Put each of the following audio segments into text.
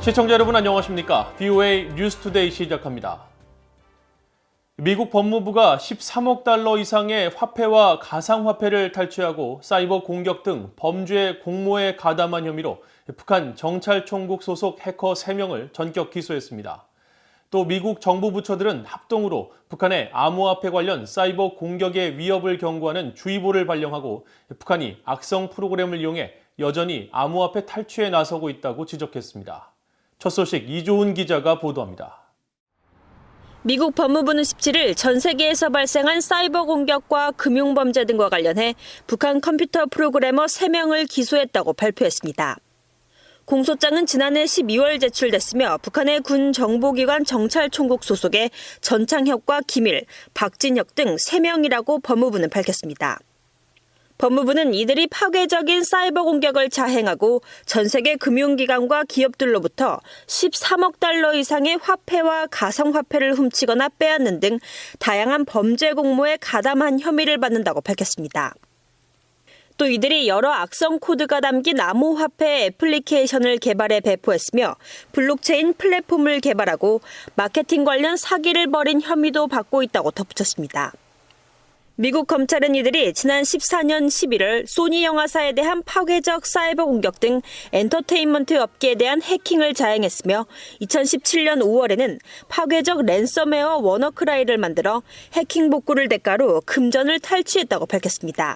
시청자 여러분 안녕하십니까? VOA 뉴스투데이 시작합니다. 미국 법무부가 13억 달러 이상의 화폐와 가상화폐를 탈취하고 사이버 공격 등 범죄 공모에 가담한 혐의로 북한 정찰총국 소속 해커 3명을 전격 기소했습니다. 또 미국 정부 부처들은 합동으로 북한의 암호화폐 관련 사이버 공격의 위협을 경고하는 주의보를 발령하고 북한이 악성 프로그램을 이용해 여전히 암호화폐 탈취에 나서고 있다고 지적했습니다. 첫 소식 이조은 기자가 보도합니다. 미국 법무부는 17일 전 세계에서 발생한 사이버 공격과 금융범죄 등과 관련해 북한 컴퓨터 프로그래머 3명을 기소했다고 발표했습니다. 공소장은 지난해 12월 제출됐으며 북한의 군 정보기관 정찰총국 소속의 전창혁과 김일, 박진혁 등 3명이라고 법무부는 밝혔습니다. 법무부는 이들이 파괴적인 사이버 공격을 자행하고 전 세계 금융기관과 기업들로부터 13억 달러 이상의 화폐와 가상화폐를 훔치거나 빼앗는 등 다양한 범죄 공모에 가담한 혐의를 받는다고 밝혔습니다. 또 이들이 여러 악성 코드가 담긴 암호화폐 애플리케이션을 개발해 배포했으며 블록체인 플랫폼을 개발하고 마케팅 관련 사기를 벌인 혐의도 받고 있다고 덧붙였습니다. 미국 검찰은 이들이 지난 14년 11월 소니 영화사에 대한 파괴적 사이버 공격 등 엔터테인먼트 업계에 대한 해킹을 자행했으며 2017년 5월에는 파괴적 랜섬웨어 워너크라이를 만들어 해킹 복구를 대가로 금전을 탈취했다고 밝혔습니다.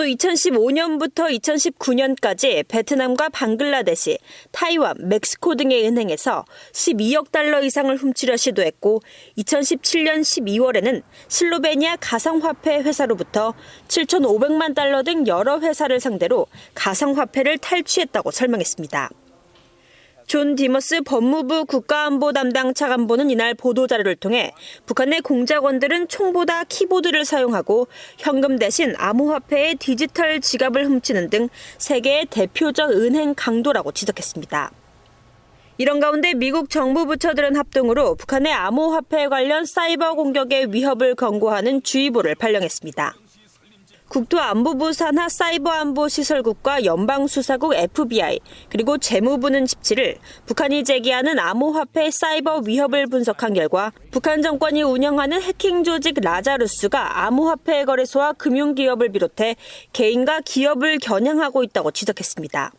또 2015년부터 2019년까지 베트남과 방글라데시, 타이완, 멕시코 등의 은행에서 12억 달러 이상을 훔치려 시도했고 2017년 12월에는 슬로베니아 가상화폐 회사로부터 7,500만 달러 등 여러 회사를 상대로 가상화폐를 탈취했다고 설명했습니다. 존 디머스 법무부 국가안보 담당 차관보는 이날 보도자료를 통해 북한의 공작원들은 총보다 키보드를 사용하고 현금 대신 암호화폐의 디지털 지갑을 훔치는 등 세계의 대표적 은행 강도라고 지적했습니다. 이런 가운데 미국 정부 부처들은 합동으로 북한의 암호화폐 관련 사이버 공격의 위협을 경고하는 주의보를 발령했습니다. 국토안보부 산하 사이버안보시설국과 연방수사국 FBI, 그리고 재무부는 17일 북한이 제기하는 암호화폐 사이버 위협을 분석한 결과 북한 정권이 운영하는 해킹 조직 라자루스가 암호화폐 거래소와 금융기업을 비롯해 개인과 기업을 겨냥하고 있다고 지적했습니다.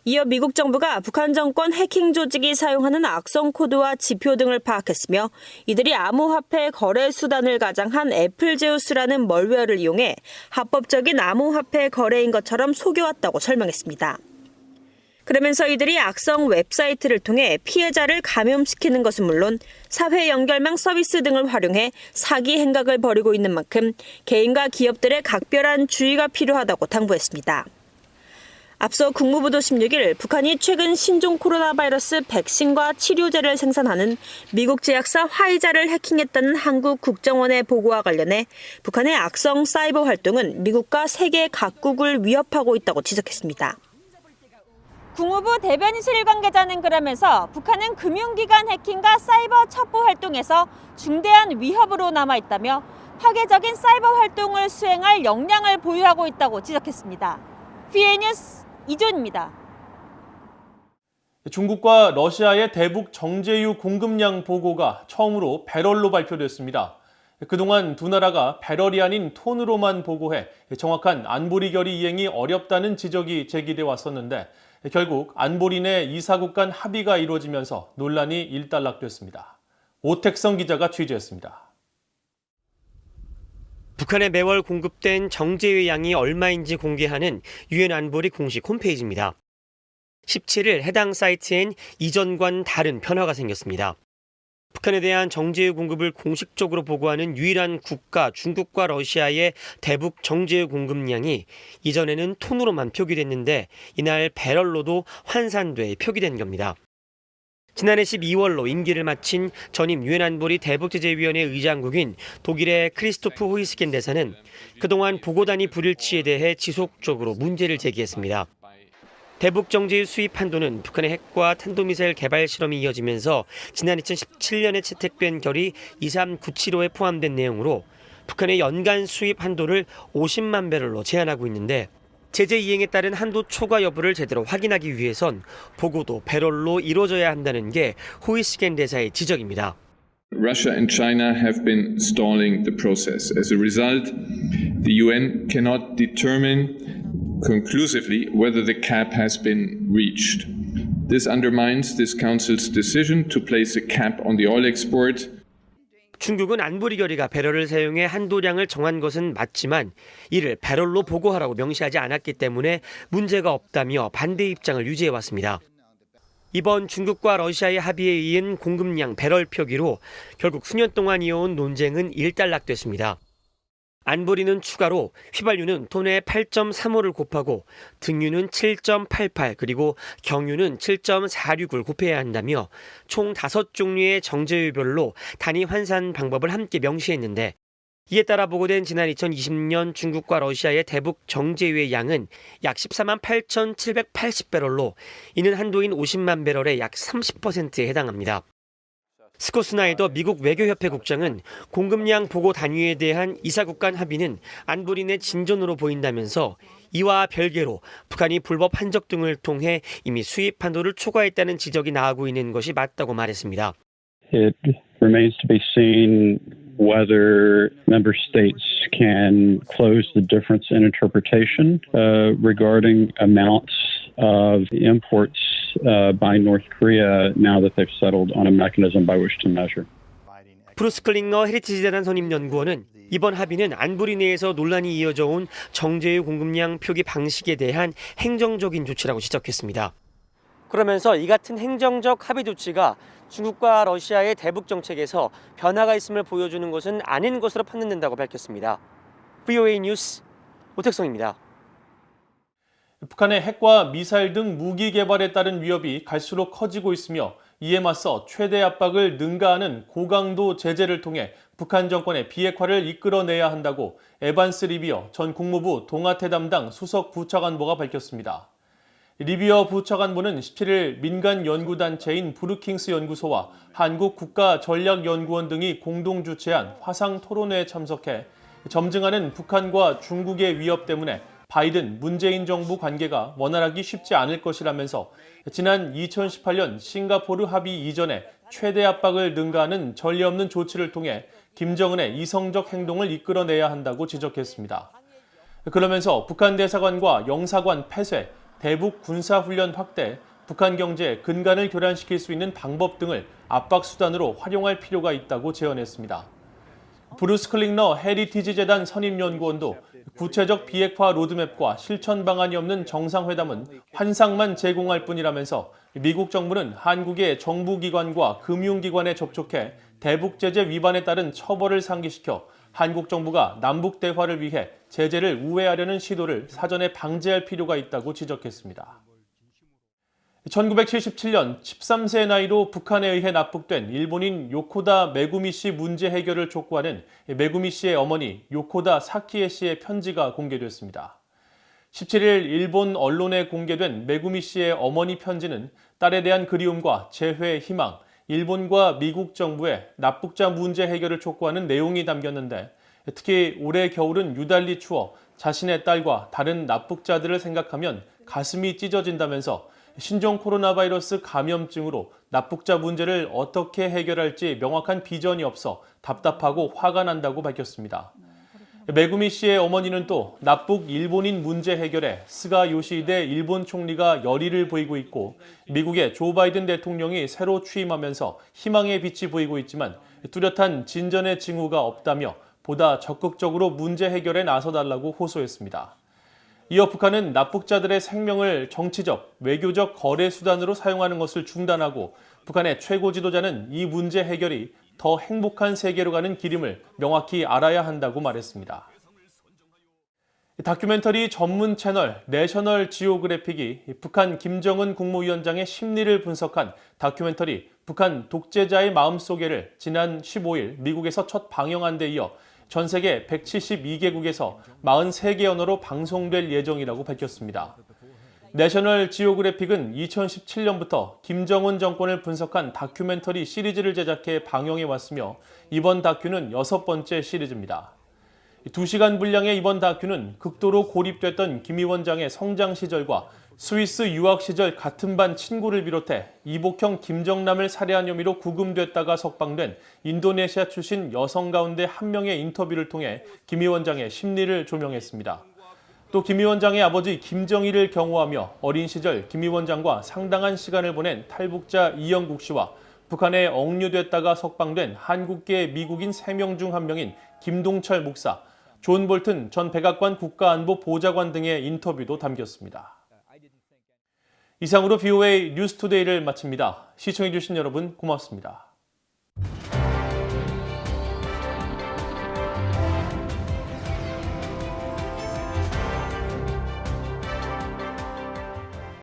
이어 미국 정부가 북한 정권 해킹 조직이 사용하는 악성 코드와 지표 등을 파악했으며 이들이 암호화폐 거래 수단을 가장한 애플제우스라는 멀웨어를 이용해 합법적인 암호화폐 거래인 것처럼 속여왔다고 설명했습니다. 그러면서 이들이 악성 웹사이트를 통해 피해자를 감염시키는 것은 물론 사회 연결망 서비스 등을 활용해 사기 행각을 벌이고 있는 만큼 개인과 기업들의 각별한 주의가 필요하다고 당부했습니다. 앞서 국무부도 16일 북한이 최근 신종 코로나 바이러스 백신과 치료제를 생산하는 미국 제약사 화이자를 해킹했다는 한국 국정원의 보고와 관련해 북한의 악성 사이버 활동은 미국과 세계 각국을 위협하고 있다고 지적했습니다. 국무부 대변인실 관계자는 그러면서 북한은 금융기관 해킹과 사이버 첩보 활동에서 중대한 위협으로 남아있다며 파괴적인 사이버 활동을 수행할 역량을 보유하고 있다고 지적했습니다. VOA 뉴스 이조은입니다. 중국과 러시아의 대북 정제유 공급량 보고가 처음으로 배럴로 발표됐습니다. 그동안 두 나라가 배럴이 아닌 톤으로만 보고해 정확한 안보리 결의 이행이 어렵다는 지적이 제기돼 왔었는데 결국 안보리 내 이사국 간 합의가 이루어지면서 논란이 일단락됐습니다. 오택성 기자가 취재했습니다. 북한에 매월 공급된 정제유 양이 얼마인지 공개하는 유엔 안보리 공식 홈페이지입니다. 17일 해당 사이트엔 이전과는 다른 변화가 생겼습니다. 북한에 대한 정제유 공급을 공식적으로 보고하는 유일한 국가 중국과 러시아의 대북 정제유 공급량이 이전에는 톤으로만 표기됐는데 이날 배럴로도 환산돼 표기된 겁니다. 지난해 12월로 임기를 마친 전임 유엔 안보리 대북제재위원회 의장국인 독일의 크리스토프 호이스겐 대사는 그동안 보고단위 불일치에 대해 지속적으로 문제를 제기했습니다. 대북 정제유 수입 한도는 북한의 핵과 탄도미사일 개발 실험이 이어지면서 지난 2017년에 채택된 결의 23975에 포함된 내용으로 북한의 연간 수입 한도를 50만 배럴로 제한하고 있는데 제재 이행에 따른 한도 초과 여부를 제대로 확인하기 위해선 보고도 배럴로 이루어져야 한다는 게 호이시겐 대사의 지적입니다. Russia and China have been stalling the process. As a result, the UN cannot determine conclusively whether the cap has been reached. This undermines this Council's decision to place a cap on the oil export. 중국은 안보리 결의가 배럴을 사용해 한도량을 정한 것은 맞지만 이를 배럴로 보고하라고 명시하지 않았기 때문에 문제가 없다며 반대 입장을 유지해왔습니다. 이번 중국과 러시아의 합의에 이은 공급량 배럴 표기로 결국 수년 동안 이어온 논쟁은 일단락됐습니다. 안보리는 추가로 휘발유는 톤에 8.35를 곱하고 등유는 7.88 그리고 경유는 7.46을 곱해야 한다며 총 5종류의 정제유별로 단위 환산 방법을 함께 명시했는데 이에 따라 보고된 지난 2020년 중국과 러시아의 대북 정제유의 양은 약 14만 8,780배럴로 이는 한도인 50만 배럴의 약 30%에 해당합니다. 스콧 스나이더 미국 외교협회 국장은 공급량 보고 단위에 대한 이사국 간 합의는 안보리 내 진전으로 보인다면서 이와 별개로 북한이 불법 한적 등을 통해 이미 수입 한도를 초과했다는 지적이 나오고 있는 것이 맞다고 말했습니다. It remains to be seen whether member states can close the difference in interpretation regarding amounts of imports by North Korea now that they've settled on a mechanism by which to measure. 브루스 클링너 헤리티지 재단 선임 연구원은 이번 합의는 안보리 내에서 논란이 이어져 온 정제유 공급량 표기 방식에 대한 행정적인 조치라고 지적했습니다. 그러면서 이 같은 행정적 합의 조치가 중국과 러시아의 대북 정책에서 변화가 있음을 보여주는 것은 아닌 것으로 판단된다고 밝혔습니다. VOA 뉴스 오택성입니다. 북한의 핵과 미사일 등 무기 개발에 따른 위협이 갈수록 커지고 있으며 이에 맞서 최대 압박을 능가하는 고강도 제재를 통해 북한 정권의 비핵화를 이끌어내야 한다고 에반스 리비어 전 국무부 동아태 담당 수석 부차관보가 밝혔습니다. 리비어 부차관보는 17일 민간 연구단체인 브루킹스 연구소와 한국국가전략연구원 등이 공동 주최한 화상 토론회에 참석해 점증하는 북한과 중국의 위협 때문에 바이든, 문재인 정부 관계가 원활하기 쉽지 않을 것이라면서 지난 2018년 싱가포르 합의 이전에 최대 압박을 능가하는 전례 없는 조치를 통해 김정은의 이성적 행동을 이끌어내야 한다고 지적했습니다. 그러면서 북한 대사관과 영사관 폐쇄, 대북 군사훈련 확대, 북한 경제에 근간을 교란시킬 수 있는 방법 등을 압박 수단으로 활용할 필요가 있다고 제언했습니다. 브루스 클링너 헤리티지 재단 선임연구원도 구체적 비핵화 로드맵과 실천 방안이 없는 정상회담은 환상만 제공할 뿐이라면서 미국 정부는 한국의 정부기관과 금융기관에 접촉해 대북제재 위반에 따른 처벌을 상기시켜 한국 정부가 남북 대화를 위해 제재를 우회하려는 시도를 사전에 방지할 필요가 있다고 지적했습니다. 1977년 13세 나이로 북한에 의해 납북된 일본인 요코다 메구미 씨 문제 해결을 촉구하는 메구미 씨의 어머니 요코다 사키에 씨의 편지가 공개됐습니다. 17일 일본 언론에 공개된 메구미 씨의 어머니 편지는 딸에 대한 그리움과 재회의 희망, 일본과 미국 정부의 납북자 문제 해결을 촉구하는 내용이 담겼는데 특히 올해 겨울은 유달리 추워 자신의 딸과 다른 납북자들을 생각하면 가슴이 찢어진다면서 신종 코로나 바이러스 감염증으로 납북자 문제를 어떻게 해결할지 명확한 비전이 없어 답답하고 화가 난다고 밝혔습니다. 메구미 씨의 어머니는 또 납북 일본인 문제 해결에 스가 요시히데 일본 총리가 열의를 보이고 있고 미국의 조 바이든 대통령이 새로 취임하면서 희망의 빛이 보이고 있지만 뚜렷한 진전의 징후가 없다며 보다 적극적으로 문제 해결에 나서달라고 호소했습니다. 이어 북한은 납북자들의 생명을 정치적, 외교적 거래 수단으로 사용하는 것을 중단하고 북한의 최고 지도자는 이 문제 해결이 더 행복한 세계로 가는 길임을 명확히 알아야 한다고 말했습니다. 다큐멘터리 전문 채널 내셔널 지오그래픽이 북한 김정은 국무위원장의 심리를 분석한 다큐멘터리 북한 독재자의 마음속에를 지난 15일 미국에서 첫 방영한 데 이어 전 세계 172개국에서 43개 언어로 방송될 예정이라고 밝혔습니다. 내셔널 지오그래픽은 2017년부터 김정은 정권을 분석한 다큐멘터리 시리즈를 제작해 방영해 왔으며 이번 다큐는 6번째 시리즈입니다. 2시간 분량의 이번 다큐는 극도로 고립됐던 김 위원장의 성장 시절과 스위스 유학 시절 같은 반 친구를 비롯해 이복형 김정남을 살해한 혐의로 구금됐다가 석방된 인도네시아 출신 여성 가운데 한 명의 인터뷰를 통해 김 위원장의 심리를 조명했습니다. 또 김 위원장의 아버지 김정일을 경호하며 어린 시절 김 위원장과 상당한 시간을 보낸 탈북자 이영국 씨와 북한에 억류됐다가 석방된 한국계 미국인 3명 중 1명인 김동철 목사, 존 볼튼 전 백악관 국가안보 보좌관 등의 인터뷰도 담겼습니다. 이상으로 VOA 뉴스투데이를 마칩니다. 시청해주신 여러분 고맙습니다.